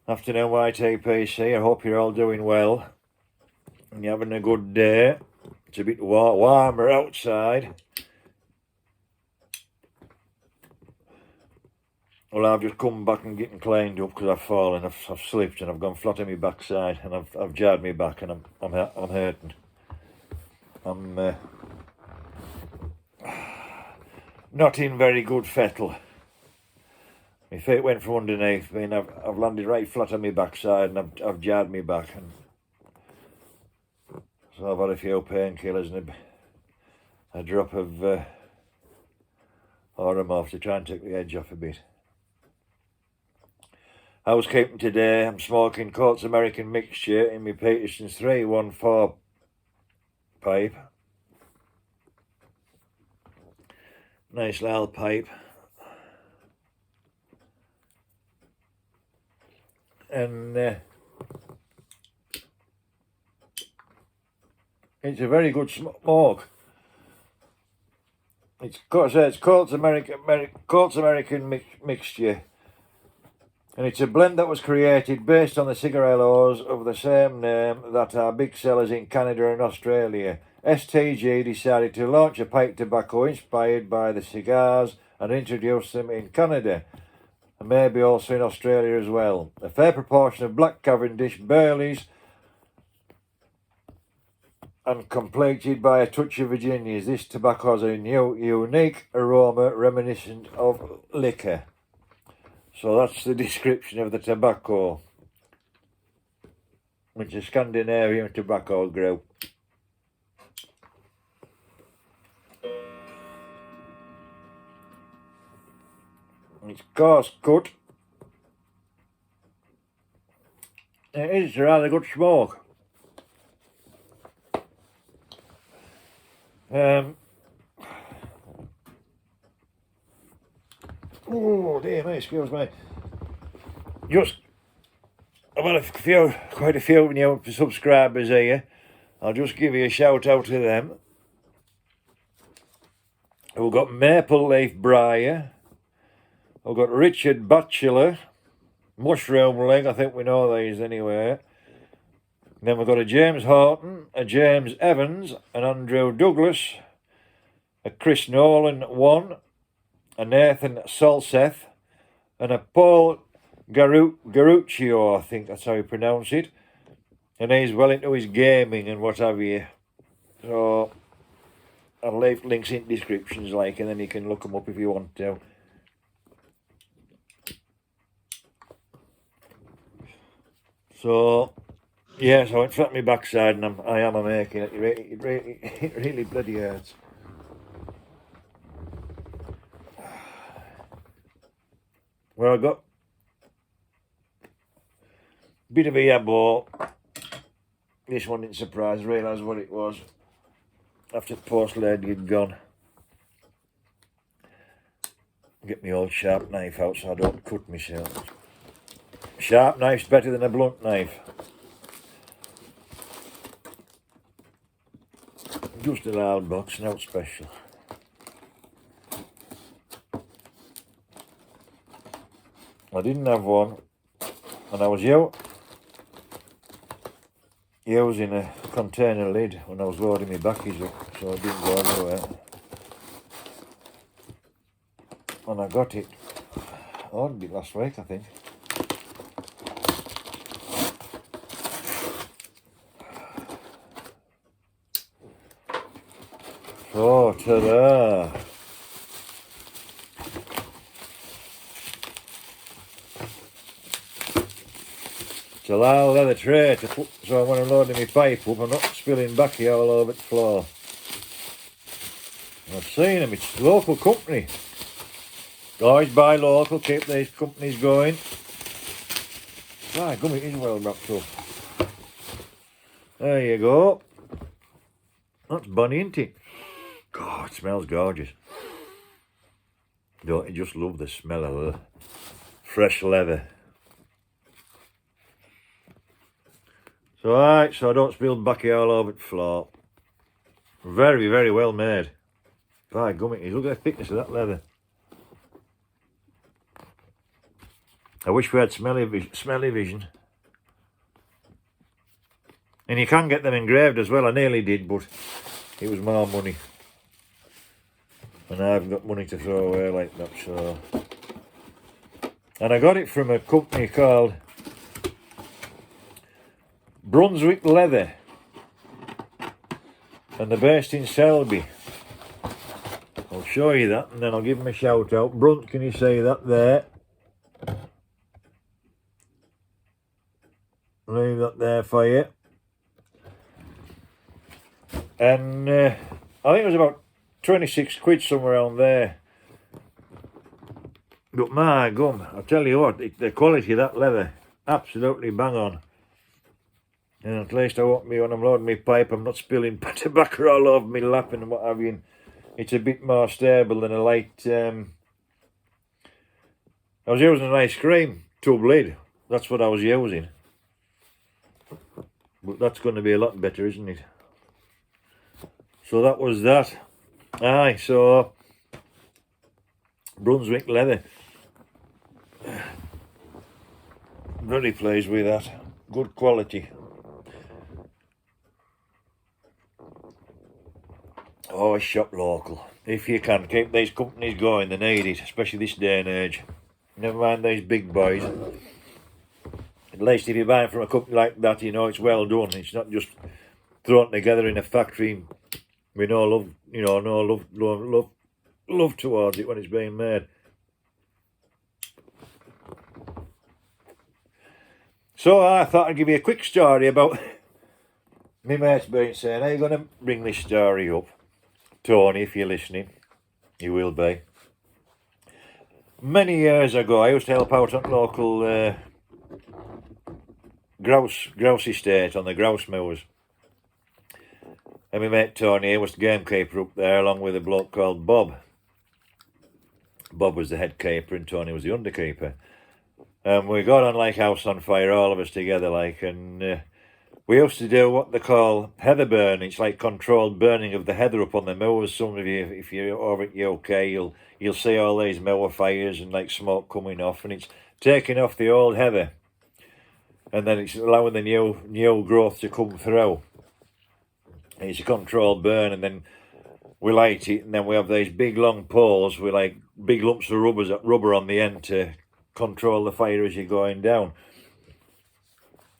Afternoon YTPC, I hope you're all doing well and you're having a good day. It's a bit warmer outside. Well, I've just come back and getting cleaned up because I've fallen, I've slipped and I've gone flat on my backside and I've jarred my back and I'm hurting. I'm not in very good fettle. My feet went from underneath me and I've landed right flat on my backside and I've jarred my back, and so I've had a few painkillers and a drop of Oromorph to try and take the edge off a bit. Housekeeping today, I'm smoking Coates American mixture in my Peterson's 314 pipe. Nice little pipe. And it's a very good smoke. It's Coates American mixture, and it's a blend that was created based on the cigarillos of the same name that are big sellers in Canada and Australia. STG decided to launch a pipe tobacco inspired by the cigars and introduce them in Canada, and maybe also in Australia as well. A fair proportion of Black Cavendish, Burleys, and completed by a touch of Virginia's. This tobacco has a unique aroma reminiscent of liquor. So that's the description of the tobacco. It's a Scandinavian tobacco group. It's coarse cut. It is a rather good smoke. Oh dear me, excuse me. I've had quite a few new subscribers here. I'll just give you a shout out to them. We've got Maple Leaf Briar. We've got Richard Batchelor, Mushroom Leg, I think we know these anyway. Then we've got a James Horton, a James Evans, an Andrew Douglas, a Chris Nolan 1, a Nathan Solseth, and a Paul Garuccio, I think that's how you pronounce it. And he's well into his gaming and what have you. So I'll leave links in descriptions, and then you can look them up if you want to. So, yes, I went flat on my backside and I am making it. It really bloody hurts. Well, I got a bit of a YABO. This one didn't surprise, realised what it was after the post lady had gone. Get my old sharp knife out so I don't cut myself. Sharp knife's better than a blunt knife. Just a loud box, not special. I didn't have one, and I was using a container lid when I was loading my baggage up, so I didn't go everywhere. And I got it, I ordered it last week, I think. Oh, ta-da! It's a loud leather tray to put, so when I'm loading my pipe up, I'm not spilling backy all over the floor. I've seen them, it's a local company. Always buy local, keep these companies going. Ah, gummy, it is well wrapped up. There you go. That's bunny, isn't it? God, it smells gorgeous. Don't you just love the smell of the fresh leather? So, alright, so I don't spill backy all over the floor. Very, very well made. By gummy, look at the thickness of that leather. I wish we had smelly vision. And you can get them engraved as well. I nearly did, but it was more money. And I haven't got money to throw away like that, so... And I got it from a company called Brunswick Leather. And they're based in Selby. I'll show you that and then I'll give them a shout out. Brunt, can you say that there? Leave that there for you. And I think it was about 26 quid, somewhere around there. But my gum, I'll tell you what, the quality of that leather, absolutely bang on. And at least I won't be, when I'm loading my pipe, I'm not spilling tobacco all over me lap and what have you. And it's a bit more stable than a light... I was using an ice cream tub lid. That's what I was using. But that's going to be a lot better, isn't it? So that was that. Aye, so... Brunswick Leather. Very pleased with that. Good quality. Always shop local. If you can, keep these companies going, they need it, especially this day and age. Never mind these big boys. At least if you're buying from a company like that, you know it's well done. It's not just thrown together in a factory with no love, you know, no love towards it when it's being made. So I thought I'd give you a quick story about my mate's been saying, are you going to bring this story up? Tony, if you're listening, you will be. Many years ago, I used to help out on local grouse estate on the grouse moors. And my mate Tony was the gamekeeper up there, along with a bloke called Bob. Bob was the head keeper and Tony was the underkeeper. And we got on like house on fire, all of us together, like, and we used to do what they call heather burn. It's like controlled burning of the heather up on the moors. Some of you, if you're over at UK, you'll see all these moor fires and like smoke coming off, and it's taking off the old heather, and then it's allowing the new growth to come through. And it's a controlled burn, and then we light it, and then we have these big long poles with like big lumps of rubber on the end to control the fire as you're going down.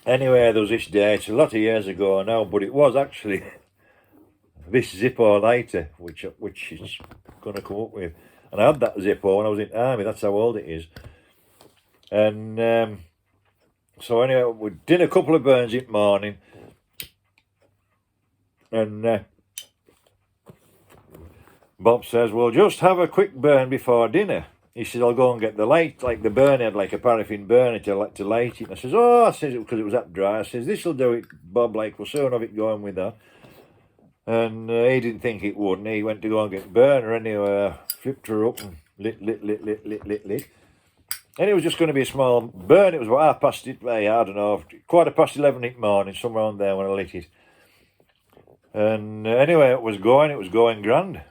Anyway, there was this day, it's a lot of years ago now, but it was actually this Zippo lighter, which is going to come up with. And I had that Zippo when I was in the army, that's how old it is. And so anyway, we did a couple of burns in the morning. And Bob says, well, just have a quick burn before dinner. He said, I'll go and get the light, like the burner, had like a paraffin burner to light it. And I says, oh, because it was that dry. I says, this'll do it, Bob, like, we'll soon have it going with that. And he didn't think it would, and he went to go and get the burner anyway, flipped her up and lit. And it was just going to be a small burn. It was about 11:15 in the morning, somewhere on there when I lit it. And anyway, it was going grand.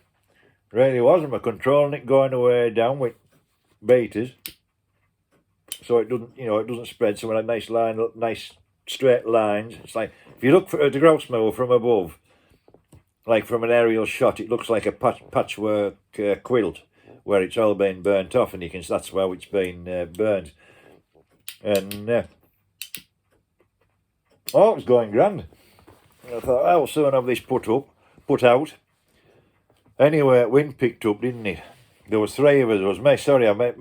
Really was, and we're controlling it going away down with beaters, so it doesn't spread. So we had nice straight lines. It's like if you look at the grouse mower from above, like from an aerial shot, it looks like a patchwork quilt where it's all been burnt off, and that's where it's been burnt. And it was going grand. And I thought, I'll soon have this put out. Anyway, wind picked up, didn't it? There was three of us. There was me. Sorry, I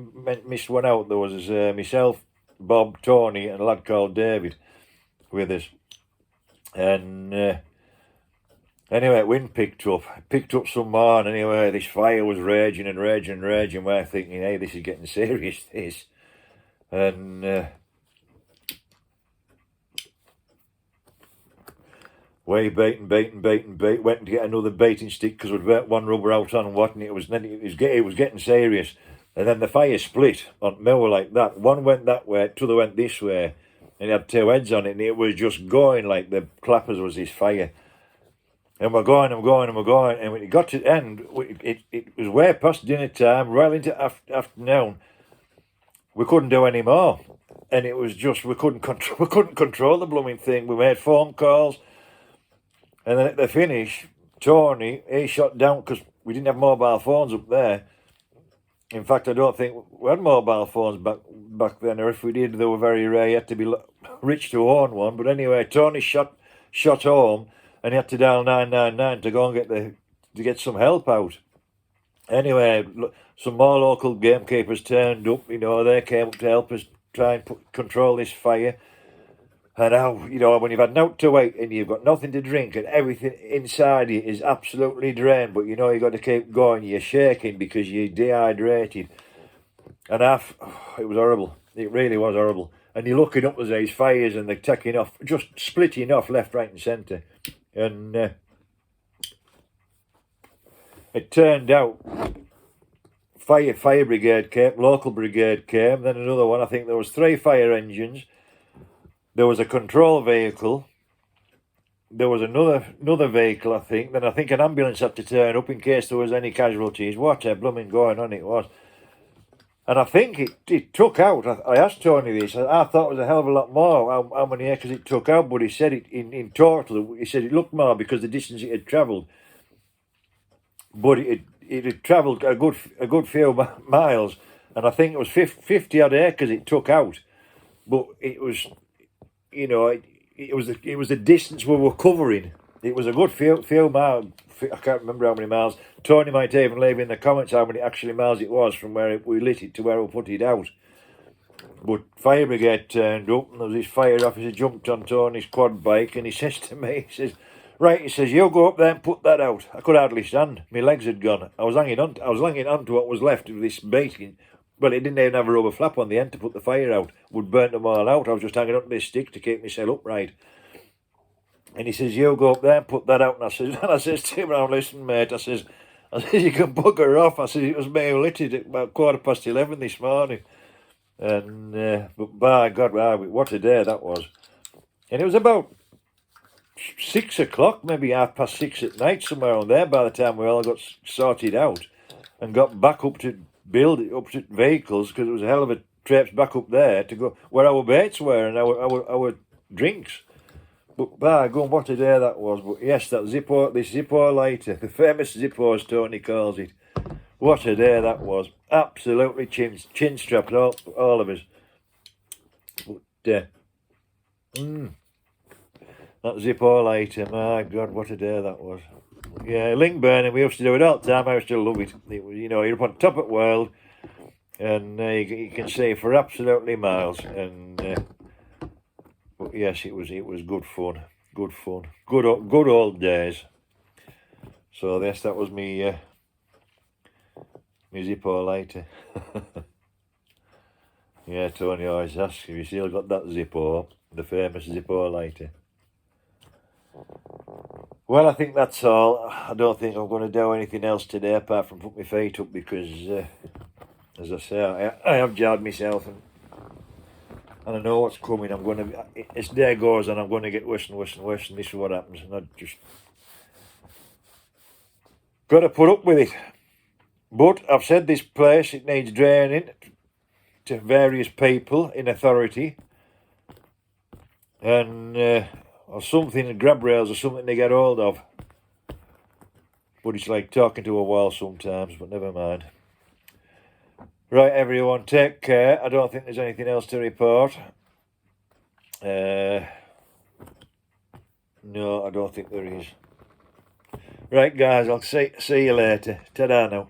missed one out. There was myself, Bob, Tony, and a lad called David with us. And anyway, wind picked up some more. And anyway, this fire was raging. We're thinking, hey, this is getting serious, this. And we bait, went to get another baiting stick because we'd burnt one rubber out on what, and it was getting serious. And then the fire split on mower like that. One went that way, the other went this way, and it had two heads on it, and it was just going like the clappers was this fire. And we're going, and when it got to the end, it was way past dinner time, right into afternoon. we couldn't do any more. And it was just, we couldn't control the blooming thing. We made phone calls. And then at the finish, Tony, he shot down, because we didn't have mobile phones up there. In fact, I don't think we had mobile phones back then, or if we did, they were very rare. You had to be rich to own one. But anyway, Tony shot home, and he had to dial 999 to go and get some help out. Anyway, some more local gamekeepers turned up. You know, they came up to help us try and control this fire. And now, you know, when you've had nothing to eat and you've got nothing to drink and everything inside you is absolutely drained, but you know you've got to keep going, you're shaking because you're dehydrated. And it was horrible. It really was horrible. And you're looking up as these fires and they're taking off, just splitting off left, right and centre. And it turned out fire brigade came, local brigade came, then another one. I think there was 3 fire engines. There was a control vehicle. There was another vehicle, I think. Then I think an ambulance had to turn up in case there was any casualties. What a blooming going on it was. And I think it took out, I asked Tony this, I thought it was a hell of a lot more, how many acres it took out, but he said it in total, he said it looked more because the distance it had travelled. But it had travelled a good few miles, and I think it was 50 odd acres it took out. But it was, you know, it was the distance we were covering. It was a good few miles. I can't remember how many miles. Tony might even leave in the comments how many actually miles it was from where we lit it to where we put it out. But fire brigade turned up, and there was this fire officer jumped on Tony's quad bike, and he says to me, he says, "Right," he says, "you go up there and put that out." I could hardly stand. My legs had gone. I was hanging on to what was left of this baiting. Well, it didn't even have a rubber flap on the end to put the fire out. Would burn them all out. I was just hanging on to this stick to keep myself upright. And he says, "You go up there and put that out." And I says to him, "Now listen, mate," I says, "you can bugger off." I says, "It was me who lit it at about 11:15 this morning." And, but by God, what a day that was. And it was about 6 o'clock, maybe 6:30 at night, somewhere on there, by the time we all got sorted out and got back up to build it, up to vehicles, because it was a hell of a traipse back up there to go where our baits were and our drinks. But by God, what a day that was. But yes, this Zippo lighter, the famous Zippo as Tony calls it. What a day that was. Absolutely chin strapped, all of us. But that Zippo lighter, my God, what a day that was. Yeah, link burning, we used to do it all the time. I used to love it. It was, you know, you're up on top of the world, and you can see for absolutely miles. And but yes, it was good fun, good old days. So yes, that was me Zippo lighter. Yeah, Tony always asks if you still got that Zippo, the famous Zippo lighter. Well, I think that's all. I don't think I'm going to do anything else today apart from put my feet up because, as I say, I have jarred myself and I know what's coming. As day goes on, I'm going to get worse and worse and worse, and this is what happens. And I just got to put up with it. But I've said this place, it needs draining to various people in authority. And or something, grab rails or something to get hold of. But it's like talking to a wall sometimes, but never mind. Right, everyone, take care. I don't think there's anything else to report. No, I don't think there is. Right, guys, I'll see you later. Ta-da now.